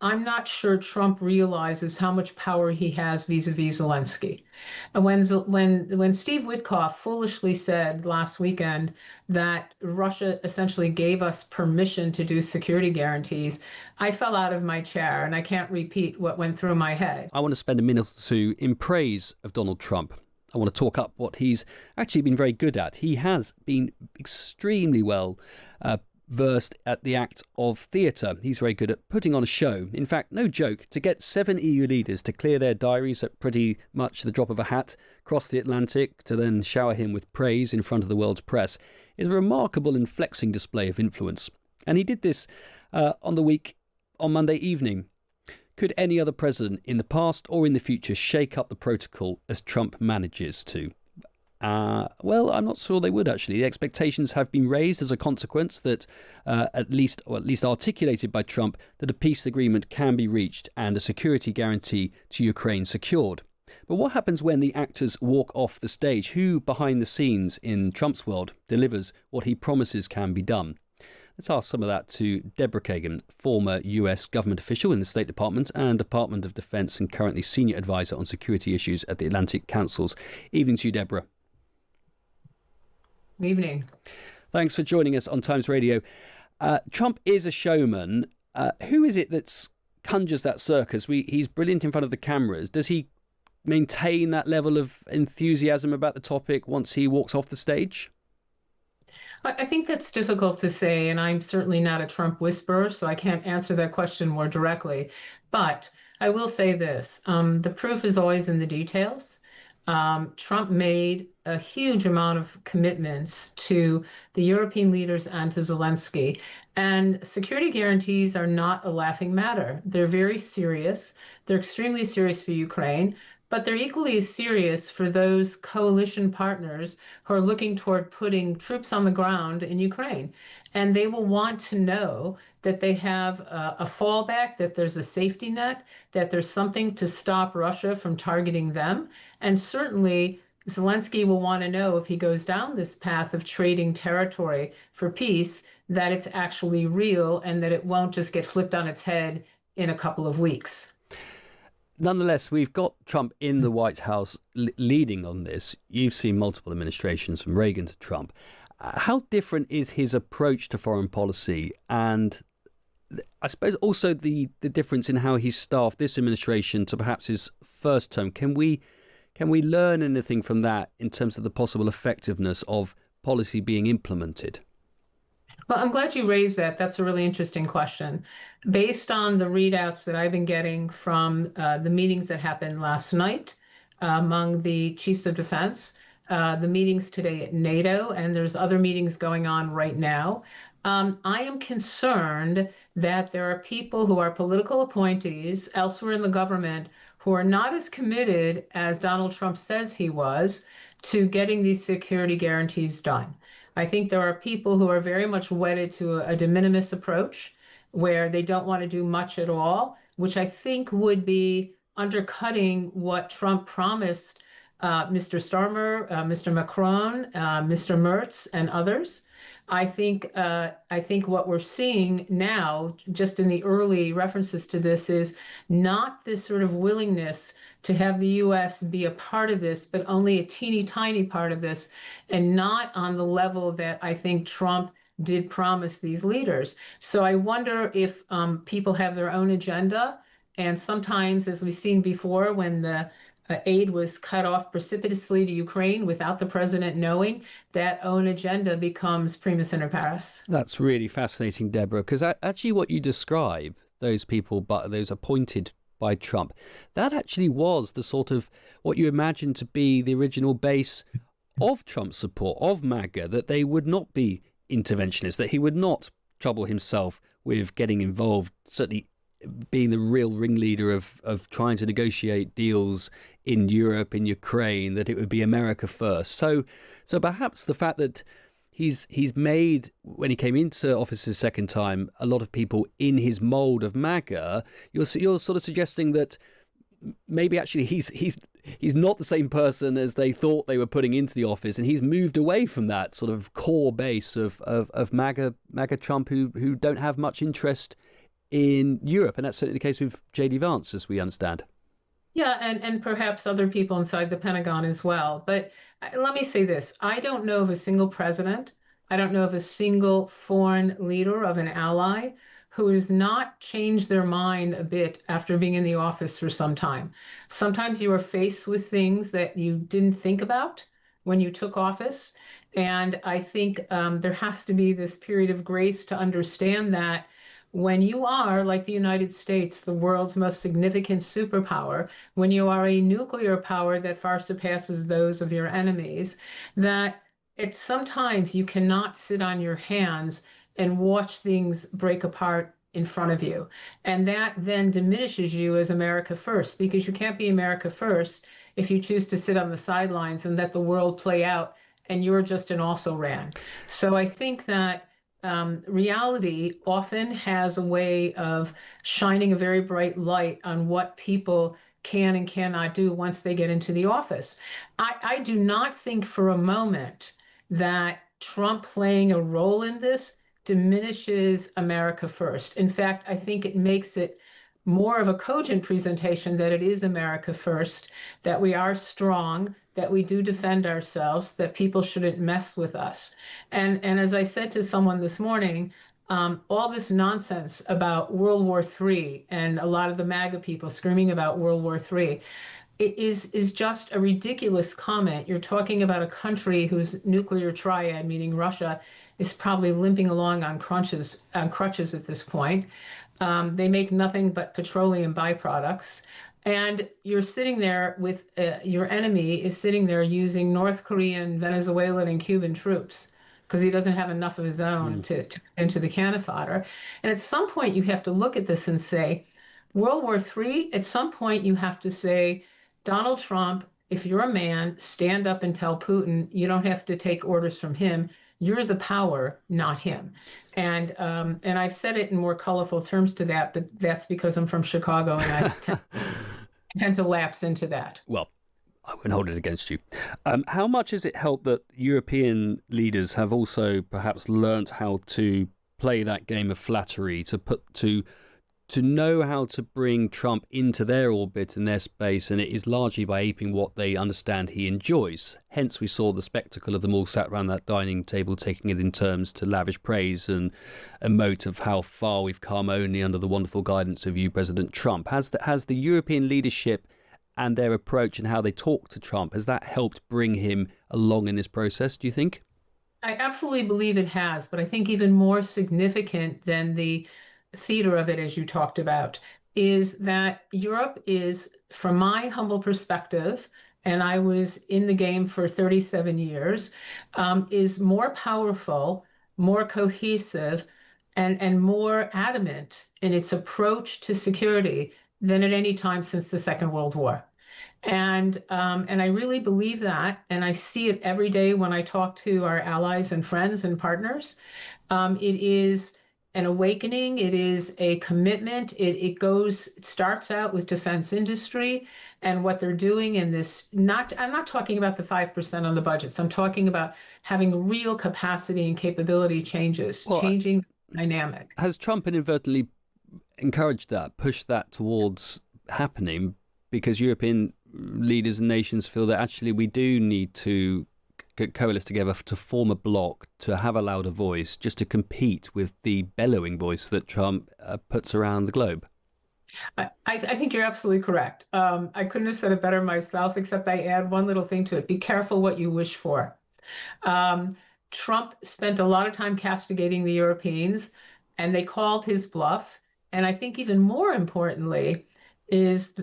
I'm not sure Trump realizes how much power he has vis-a-vis Zelensky. And when Steve Witkoff foolishly said last weekend that Russia essentially gave us permission to do security guarantees, I fell out of my chair, and I can't repeat what went through my head. I want to spend a minute or two in praise of Donald Trump. I want to talk up what he's actually been very good at. He has been extremely well versed at the act of theatre. He's very good at putting on a show. In fact, no joke, to get 7 EU leaders to clear their diaries at pretty much the drop of a hat, cross the Atlantic, to then shower him with praise in front of the world's press, is a remarkable and flexing display of influence. And he did this on Monday evening. Could any other president in the past or in the future shake up the protocol as Trump manages to? Well, I'm not sure they would, actually. The expectations have been raised as a consequence that, at least articulated by Trump, that a peace agreement can be reached and a security guarantee to Ukraine secured. But what happens when the actors walk off the stage? Who, behind the scenes in Trump's world, delivers what he promises can be done? Let's ask some of that to Debra Cagan, former US government official in the State Department and Department of Defense and currently senior advisor on security issues at the Atlantic Councils. Evening to you, Debra. Evening. Thanks for joining us on Times Radio. Trump is a showman. Who is it that conjures that circus? He's brilliant in front of the cameras. Does he maintain that level of enthusiasm about the topic once he walks off the stage? I think that's difficult to say, and I'm certainly not a Trump whisperer, so I can't answer that question more directly. But I will say this, the proof is always in the details. Trump made a huge amount of commitments to the European leaders and to Zelensky. And security guarantees are not a laughing matter. They're very serious. They're extremely serious for Ukraine, but they're equally as serious for those coalition partners who are looking toward putting troops on the ground in Ukraine. And they will want to know that they have a fallback, that there's a safety net, that there's something to stop Russia from targeting them. And certainly Zelensky will want to know, if he goes down this path of trading territory for peace, that it's actually real and that it won't just get flipped on its head in a couple of weeks. Nonetheless, we've got Trump in the White House leading on this. You've seen multiple administrations from Reagan to Trump. How different is his approach to foreign policy? And I suppose also the difference in how he's staffed this administration to perhaps his first term. Can we learn anything from that in terms of the possible effectiveness of policy being implemented? Well, I'm glad you raised that. That's a really interesting question. Based on the readouts that I've been getting from the meetings that happened last night among the chiefs of defense, the meetings today at NATO, and there's other meetings going on right now, I am concerned that there are people who are political appointees elsewhere in the government who are not as committed as Donald Trump says he was to getting these security guarantees done. I think there are people who are very much wedded to a de minimis approach where they don't want to do much at all, which I think would be undercutting what Trump promised Mr. Starmer, Mr. Macron, Mr. Merz, and others. I think what we're seeing now, just in the early references to this, is not this sort of willingness to have the U.S. be a part of this, but only a teeny tiny part of this, and not on the level that I think Trump did promise these leaders. So I wonder if people have their own agenda, and sometimes, as we've seen before, when the aid was cut off precipitously to Ukraine without the president knowing, that own agenda becomes primus inter pares. That's really fascinating, Deborah, because actually what you describe, those people, but those appointed by Trump, that actually was the sort of what you imagine to be the original base of Trump's support, of MAGA, that they would not be interventionists, that he would not trouble himself with getting involved, certainly being the real ringleader of trying to negotiate deals in Europe, in Ukraine, that it would be America first. So perhaps the fact that he's made, when he came into office his second time, a lot of people in his mold of MAGA, you're sort of suggesting that maybe actually he's not the same person as they thought they were putting into the office, and he's moved away from that sort of core base of MAGA Trump who don't have much interest in Europe, and that's certainly the case with J.D. Vance, as we understand. Yeah, and perhaps other people inside the Pentagon as well. But let me say this. I don't know of a single president, I don't know of a single foreign leader of an ally who has not changed their mind a bit after being in the office for some time. Sometimes you are faced with things that you didn't think about when you took office. And I think there has to be this period of grace to understand that when you are, like the United States, the world's most significant superpower, when you are a nuclear power that far surpasses those of your enemies, that it's sometimes you cannot sit on your hands and watch things break apart in front of you. And that then diminishes you as America first, because you can't be America first if you choose to sit on the sidelines and let the world play out and you're just an also ran. So I think that reality often has a way of shining a very bright light on what people can and cannot do once they get into the office. I do not think for a moment that Trump playing a role in this diminishes America first. In fact, I think it makes it more of a cogent presentation that it is America first, that we are strong, that we do defend ourselves, that people shouldn't mess with us. And as I said to someone this morning, all this nonsense about World War III and a lot of the MAGA people screaming about World War III, it is just a ridiculous comment. You're talking about a country whose nuclear triad, meaning Russia, is probably limping along on crutches at this point. They make nothing but petroleum byproducts. And you're sitting there with your enemy is sitting there using North Korean, Venezuelan, and Cuban troops because he doesn't have enough of his own to put into the can of fodder. And at some point, you have to look at this and say, World War III, at some point, you have to say, Donald Trump, if you're a man, stand up and tell Putin you don't have to take orders from him. You're the power, not him. And I've said it in more colorful terms to that, but that's because I'm from Chicago and I tend to lapse into that. Well, I won't hold it against you. How much has it helped that European leaders have also perhaps learnt how to play that game of flattery, to know how to bring Trump into their orbit and their space, and it is largely by aping what they understand he enjoys. Hence, we saw the spectacle of them all sat around that dining table, taking it in turns to lavish praise and emote of how far we've come only under the wonderful guidance of you, President Trump. Has the European leadership and their approach and how they talk to Trump, has that helped bring him along in this process, do you think? I absolutely believe it has, but I think even more significant than the theater of it, as you talked about, is that Europe is, from my humble perspective, and I was in the game for 37 years, is more powerful, more cohesive, and more adamant in its approach to security than at any time since the Second World War. And I really believe that, and I see it every day when I talk to our allies and friends and partners. It is an awakening. It is a commitment. It starts out with defense industry and what they're doing in this. I'm not talking about the 5% on the budgets. I'm talking about having real capacity and capability changes, changing the dynamic. Has Trump inadvertently encouraged that, pushed that towards happening, because European leaders and nations feel that actually we do need to coalesce together to form a bloc, to have a louder voice, just to compete with the bellowing voice that Trump puts around the globe? I think you're absolutely correct. I couldn't have said it better myself, except I add one little thing to it. Be careful what you wish for. Trump spent a lot of time castigating the Europeans, and they called his bluff. And I think even more importantly is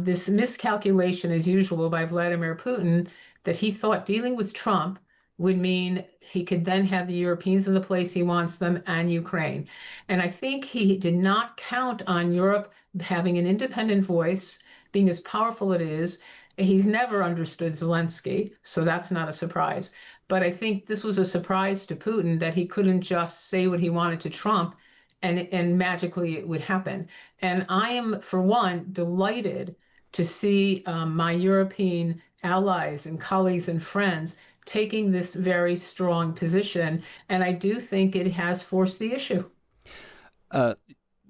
this miscalculation, as usual, by Vladimir Putin, that he thought dealing with Trump would mean he could then have the Europeans in the place he wants them and Ukraine. And I think he did not count on Europe having an independent voice, being as powerful it is. He's never understood Zelensky, so that's not a surprise. But I think this was a surprise to Putin that he couldn't just say what he wanted to Trump and magically it would happen. And I am, for one, delighted to see my European allies and colleagues and friends taking this very strong position. And I do think it has forced the issue.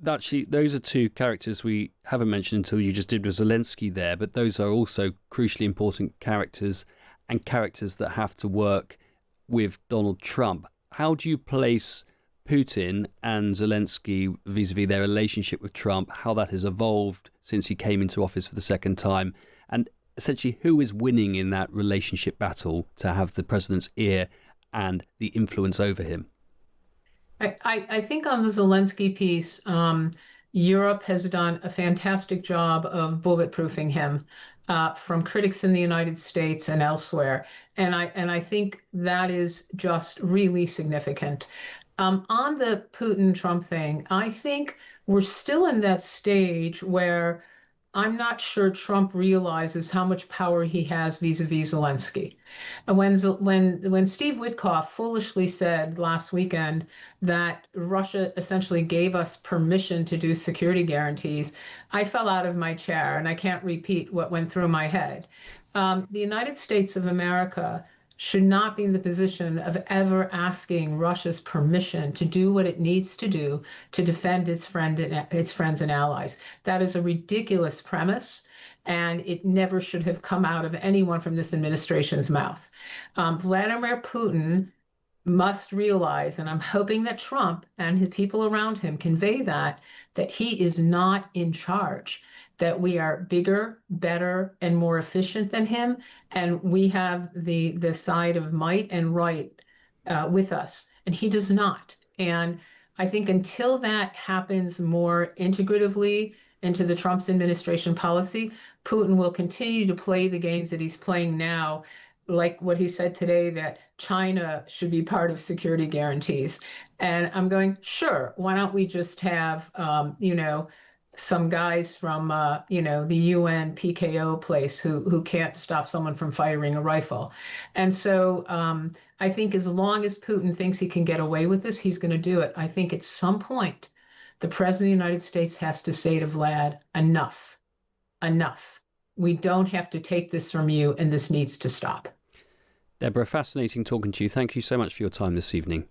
Actually, those are two characters we haven't mentioned until you just did with Zelensky there, but those are also crucially important characters and characters that have to work with Donald Trump. How do you place Putin and Zelensky vis-a-vis their relationship with Trump, how that has evolved since he came into office for the second time, and essentially who is winning in that relationship battle to have the president's ear and the influence over him? I think on the Zelensky piece, Europe has done a fantastic job of bulletproofing him from critics in the United States and elsewhere. And I think that is just really significant. On the Putin-Trump thing, I think we're still in that stage where I'm not sure Trump realizes how much power he has vis-a-vis Zelensky. And when Steve Witkoff foolishly said last weekend that Russia essentially gave us permission to do security guarantees, I fell out of my chair, and I can't repeat what went through my head. The United States of America should not be in the position of ever asking Russia's permission to do what it needs to do to defend its friends and allies. That is a ridiculous premise, and it never should have come out of anyone from this administration's mouth. Vladimir Putin must realize, and I'm hoping that Trump and his people around him convey that he is not in charge, that we are bigger, better, and more efficient than him, and we have the side of might and right with us, and he does not. And I think until that happens more integratively into the Trump's administration policy, Putin will continue to play the games that he's playing now, like what he said today, that China should be part of security guarantees. And I'm going, sure, why don't we just have, some guys from, the UN PKO place who can't stop someone from firing a rifle. And so I think as long as Putin thinks he can get away with this, he's going to do it. I think at some point, the president of the United States has to say to Vlad, enough, enough. We don't have to take this from you, and this needs to stop. Debra, fascinating talking to you. Thank you so much for your time this evening.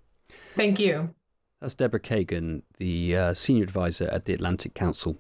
Thank you. That's Debra Cagan, the Senior Advisor at the Atlantic Council.